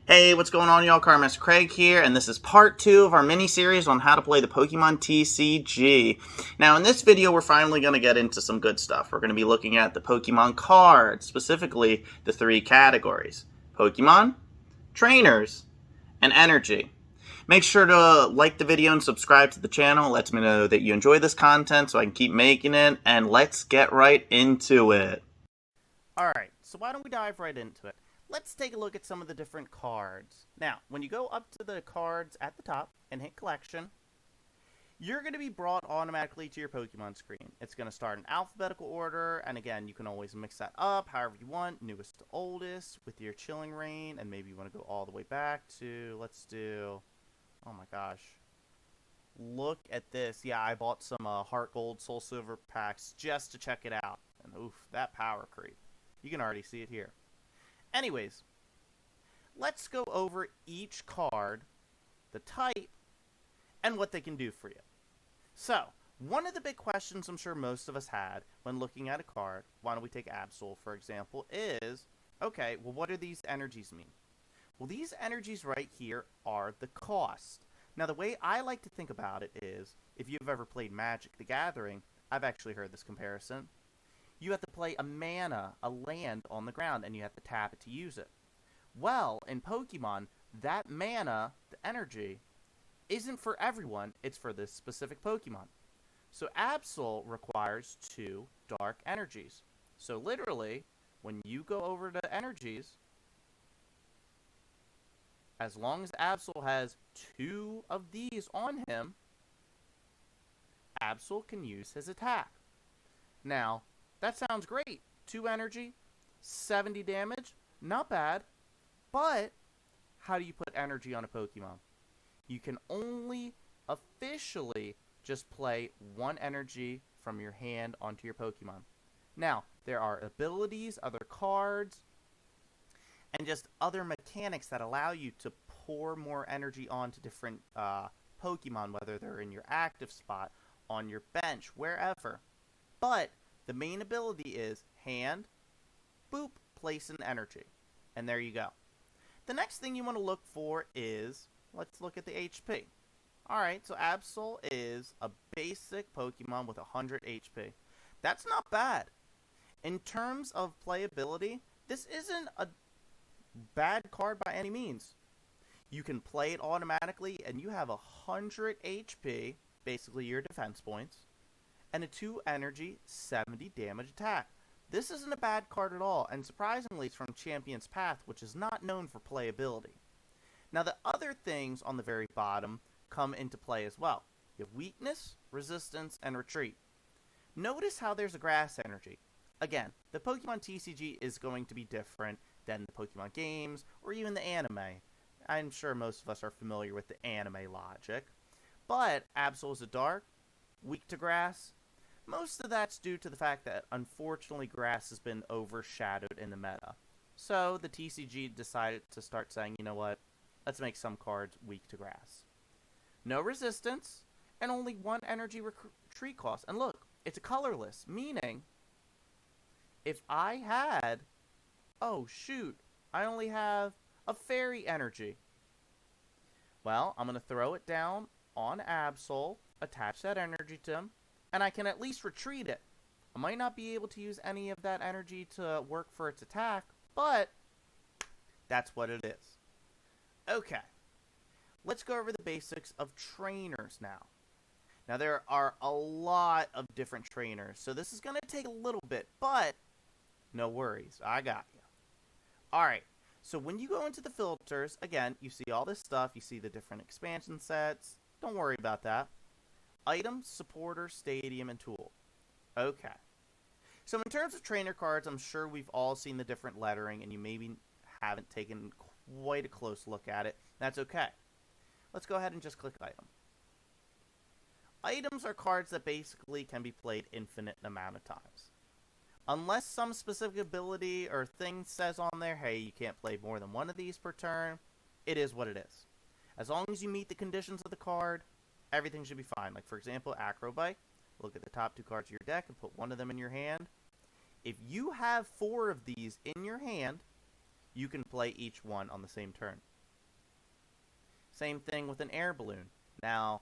Hey, what's going on, y'all? Carmaster Craig here, and this is part 2 of our mini-series on how to play the Pokemon TCG. Now, in this video, we're finally going to get into some good stuff. We're going to be looking at the Pokemon cards, specifically the 3 categories: Pokemon, Trainers, and Energy. Make sure to like the video and subscribe to the channel. It lets me know that you enjoy this content so I can keep making it, and let's get right into it. Alright, so why don't we dive right into it? Let's take a look at some of the different cards. Now, when you go up to the cards at the top and hit collection, you're going to be brought automatically to your Pokemon screen. It's going to start in alphabetical order, and again, you can always mix that up however you want, newest to oldest, with your Chilling Reign, and maybe you want to go all the way back to, let's do, oh my gosh, look at this. Yeah, I bought some Heart Gold, Soul Silver packs just to check it out, and oof, that power creep. You can already see it here. Anyways, let's go over each card, the type, and what they can do for you. So, one of the big questions I'm sure most of us had when looking at a card, why don't we take Absol for example, is, okay, well what do these energies mean? Well, these energies right here are the cost. Now, the way I like to think about it is, if you've ever played Magic the Gathering, I've actually heard this comparison. You have to play a mana, a land on the ground, and you have to tap it to use it. Well, in Pokemon, that mana, the energy, isn't for everyone, it's for this specific Pokemon. So Absol requires 2 dark energies. So literally, when you go over to energies, as long as Absol has 2 of these on him, Absol can use his attack. Now, that sounds great. 2 energy, 70 damage, not bad. But, how do you put energy on a Pokemon? You can only officially just play 1 energy from your hand onto your Pokemon. Now, there are abilities, other cards, and just other mechanics that allow you to pour more energy onto different Pokemon, whether they're in your active spot, on your bench, wherever. But the main ability is hand, boop, place an energy. And there you go. The next thing you want to look for is, let's look at the HP. Alright, so Absol is a basic Pokemon with 100 HP. That's not bad. In terms of playability, this isn't a bad card by any means. You can play it automatically, and you have 100 HP, basically your defense points, and a 2 energy, 70 damage attack. This isn't a bad card at all, and surprisingly it's from Champion's Path, which is not known for playability. Now the other things on the very bottom come into play as well. You have weakness, resistance, and retreat. Notice how there's a grass energy. Again, the Pokemon TCG is going to be different than the Pokemon games, or even the anime. I'm sure most of us are familiar with the anime logic. But Absol is a dark, weak to grass. Most of that's due to the fact that, unfortunately, grass has been overshadowed in the meta. So, the TCG decided to start saying, you know what, let's make some cards weak to grass. No resistance, and only 1 energy retreat cost. And look, it's a colorless, meaning, if I had, oh shoot, I only have a fairy energy. Well, I'm going to throw it down on Absol, attach that energy to him, and I can at least retreat it. I might not be able to use any of that energy to work for its attack, but that's what it is. Okay, let's go over the basics of trainers now. Now, there are a lot of different trainers, so this is going to take a little bit, but no worries, I got you. Alright, so when you go into the filters, again, you see all this stuff, you see the different expansion sets. Don't worry about that. Item, supporter, stadium, and tool. Okay. So in terms of trainer cards, I'm sure we've all seen the different lettering, and you maybe haven't taken quite a close look at it. That's okay. Let's go ahead and just click item. Items are cards that basically can be played infinite amount of times. Unless some specific ability or thing says on there, hey, you can't play more than 1 of these per turn, it is what it is. As long as you meet the conditions of the card, everything should be fine. Like, for example, Acrobite. Look at the top 2 cards of your deck and put 1 of them in your hand. If you have 4 of these in your hand, you can play each one on the same turn. Same thing with an air balloon. Now,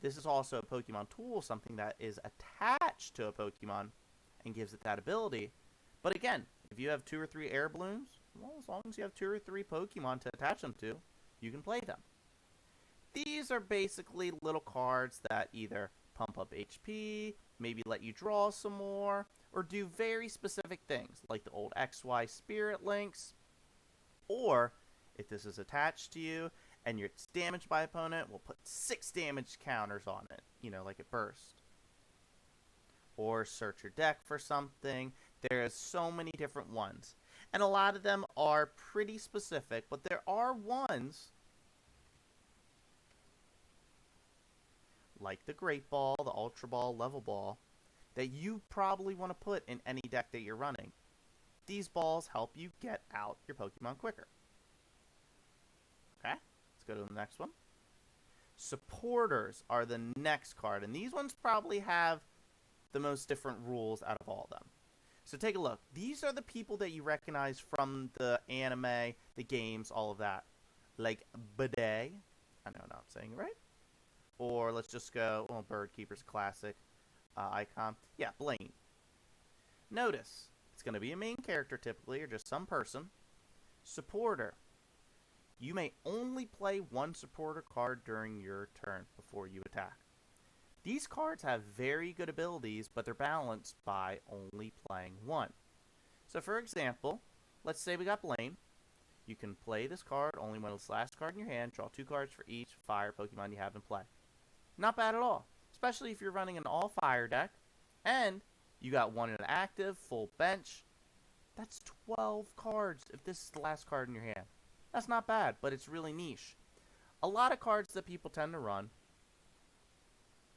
this is also a Pokemon tool, something that is attached to a Pokemon and gives it that ability. But again, if you have 2 or 3 air balloons, well, as long as you have 2 or 3 Pokemon to attach them to, you can play them. These are basically little cards that either pump up HP, maybe let you draw some more, or do very specific things, like the old XY Spirit Links. Or, if this is attached to you, and it's damaged by opponent, we'll put 6 damage counters on it, like it burst. Or search your deck for something. There's so many different ones. And a lot of them are pretty specific, but there are ones like the Great Ball, the Ultra Ball, Level Ball, that you probably want to put in any deck that you're running. These balls help you get out your Pokemon quicker. Okay, let's go to the next one. Supporters are the next card, and these ones probably have the most different rules out of all of them. So take a look. These are the people that you recognize from the anime, the games, all of that. Like Bidet. I know I'm not saying it right. Or let's just go, well, Birdkeeper's classic icon. Yeah, Blaine. Notice, it's going to be a main character typically, or just some person. Supporter. You may only play one supporter card during your turn before you attack. These cards have very good abilities, but they're balanced by only playing one. So for example, let's say we got Blaine. You can play this card only when it's the last card in your hand, draw 2 cards for each fire Pokemon you have in play. Not bad at all, especially if you're running an all-fire deck, and you got one in active, full bench. That's 12 cards if this is the last card in your hand. That's not bad, but it's really niche. A lot of cards that people tend to run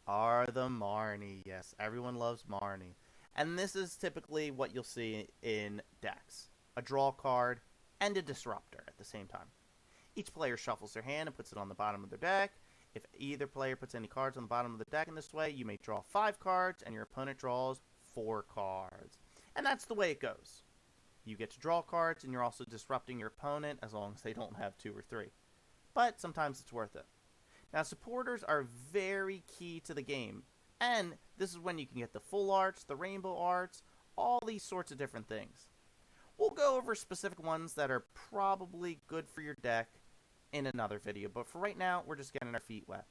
are the Marnie. Yes, everyone loves Marnie. And this is typically what you'll see in decks. A draw card and a disruptor at the same time. Each player shuffles their hand and puts it on the bottom of their deck. If either player puts any cards on the bottom of the deck in this way, you may draw 5 cards and your opponent draws 4 cards. And that's the way it goes. You get to draw cards and you're also disrupting your opponent as long as they don't have 2 or 3. But sometimes it's worth it. Now, supporters are very key to the game, and this is when you can get the full arts, the rainbow arts, all these sorts of different things. We'll go over specific ones that are probably good for your deck in another video, but for right now, we're just getting our feet wet.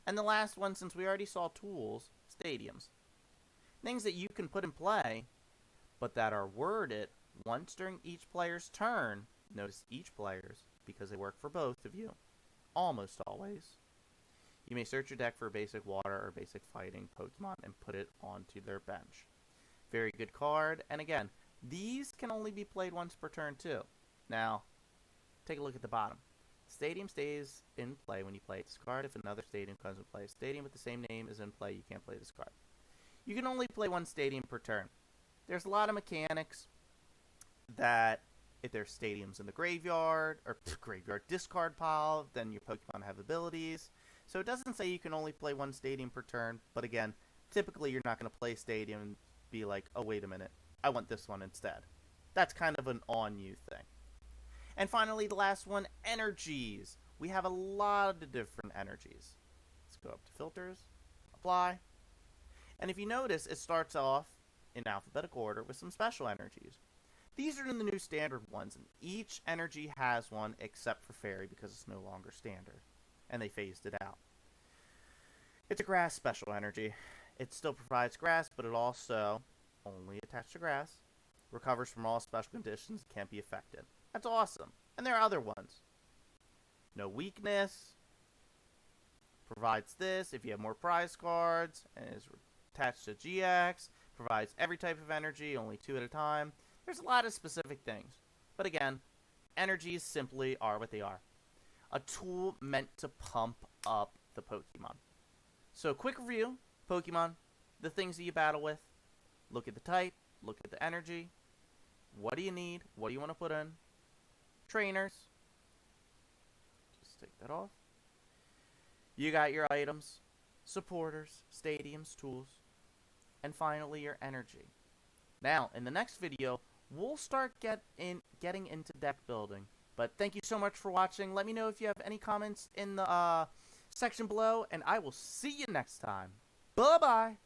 And the last one, since we already saw tools, stadiums. Things that you can put in play, but that are worded once during each player's turn. Notice each player's, because they work for both of you. Almost always. You may search your deck for a basic water or basic fighting Pokemon and put it onto their bench. Very good card. And again, these can only be played once per turn too. Now, take a look at the bottom. Stadium stays in play when you play this card. If another stadium comes in play, a stadium with the same name is in play, you can't play this card. You can only play one stadium per turn. There's a lot of mechanics that if there's stadiums in the graveyard, or graveyard discard pile, then your Pokemon have abilities. So it doesn't say you can only play one stadium per turn, but again, typically you're not going to play stadium and be like, oh wait a minute, I want this one instead. That's kind of an on-you thing. And finally, the last one, energies. We have a lot of different energies. Let's go up to filters, apply. And if you notice, it starts off in alphabetical order with some special energies. These are in the new standard ones, and each energy has one except for fairy because it's no longer standard, and they phased it out. It's a grass special energy. It still provides grass, but it also, only attached to grass, recovers from all special conditions, can't be affected. That's awesome. And there are other ones. No weakness, provides this if you have more prize cards, and is attached to GX, provides every type of energy, only 2 at a time. There's a lot of specific things. But again, energies simply are what they are. A tool meant to pump up the Pokemon. So quick review, Pokemon, the things that you battle with. Look at the type, look at the energy. What do you need? What do you want to put in? Trainers. Just take that off. You got your items, supporters, stadiums, tools, and finally your energy. Now, in the next video, we'll start getting into deck building But thank you so much for watching. Let me know if you have any comments in the section below, and I will see you next time. Bye-bye.